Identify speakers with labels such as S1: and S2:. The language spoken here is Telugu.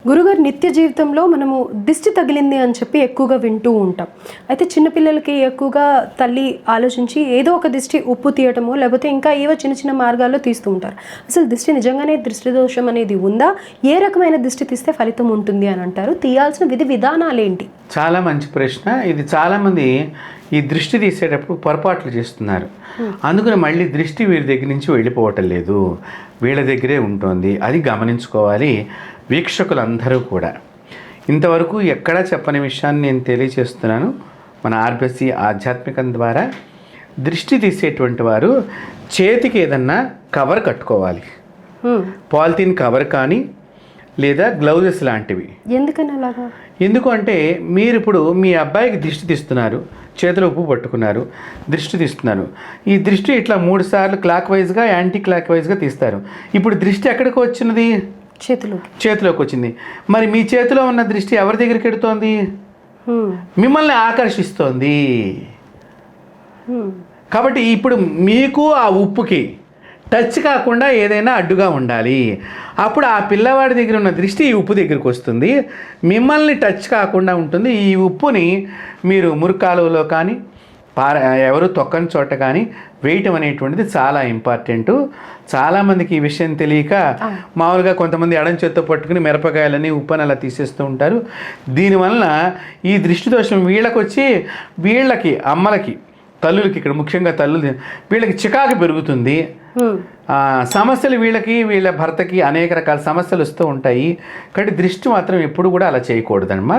S1: గురుగారు నిత్య జీవితంలో మనము దిష్టి తగిలింది అని చెప్పి ఎక్కువగా వింటూ ఉంటాం. అయితే చిన్నపిల్లలకి ఎక్కువగా తల్లి ఆలోచించి ఏదో ఒక దిష్టి ఉప్పు తీయటమో లేకపోతే ఇంకా ఏవో చిన్న చిన్న మార్గాల్లో తీస్తూ ఉంటారు. అసలు దిష్టి నిజంగానే దృష్టి దోషం అనేది ఉందా? ఏ రకమైన దిష్టి తీస్తే ఫలితం ఉంటుంది అని అంటారు? తీయాల్సిన విధి విధానాలు ఏంటి?
S2: చాలా మంచి ప్రశ్న. ఇది చాలామంది ఈ దృష్టి తీసేటప్పుడు పొరపాట్లు చేస్తున్నారు. అందుకని మళ్ళీ దృష్టి వీరి దగ్గర నుంచి వెళ్ళిపోవటం లేదు, వీళ్ళ దగ్గరే ఉంటుంది. అది గమనించుకోవాలి వీక్షకులందరూ కూడా. ఇంతవరకు ఎక్కడా చెప్పని విషయాన్ని నేను తెలియచేస్తున్నాను. మన ఆర్బిసి ఆధ్యాత్మికం ద్వారా దృష్టి తీసేటువంటి వారు చేతికి ఏదన్నా కవర్ కట్టుకోవాలి. పాలిథిన్ కవర్ కానీ లేదా గ్లౌజెస్ లాంటివి.
S1: ఎందుకని అలాగా?
S2: ఎందుకు అంటే మీరు ఇప్పుడు మీ అబ్బాయికి దృష్టి తీస్తున్నారు, చేతిలో ఉప్పు పట్టుకున్నారు, దృష్టి తీస్తున్నారు. ఈ దృష్టి ఇట్లా 3 సార్లు క్లాక్ వైజ్గా యాంటీ క్లాక్ వైజ్గా తీస్తారు. ఇప్పుడు దృష్టి ఎక్కడికి వచ్చినది? చేతిలోకి వచ్చింది. మరి మీ చేతిలో ఉన్న దృష్టి ఎవరి దగ్గరికి ఎడుతోంది? మిమ్మల్ని ఆకర్షిస్తోంది. కాబట్టి ఇప్పుడు మీకు ఆ ఉప్పుకి టచ్ కాకుండా ఏదైనా అడ్డుగా ఉండాలి. అప్పుడు ఆ పిల్లవాడి దగ్గర ఉన్న దృష్టి ఈ ఉప్పు దగ్గరికి వస్తుంది, మిమ్మల్ని టచ్ కాకుండా ఉంటుంది. ఈ ఉప్పుని మీరు మురుకాలువలో కానీ ఎవరు తొక్కని చోట కానీ వేయటం అనేటువంటిది చాలా ఇంపార్టెంటు. చాలామందికి ఈ విషయం తెలియక మామూలుగా కొంతమంది ఎడం చేత్తో పట్టుకుని మిరపకాయలని ఉప్పుని అలా తీసేస్తూ ఉంటారు. దీనివల్ల ఈ దృష్టి దోషం వీళ్ళకి అమ్మలకి, తల్లులకి, ఇక్కడ ముఖ్యంగా తల్లులు, వీళ్ళకి చికాకు పెరుగుతుంది. సమస్యలు వీళ్ళ భర్తకి అనేక రకాల సమస్యలు వస్తూ ఉంటాయి. కాబట్టి దృష్టి మాత్రం ఎప్పుడు కూడా అలా చేయకూడదమ్మా.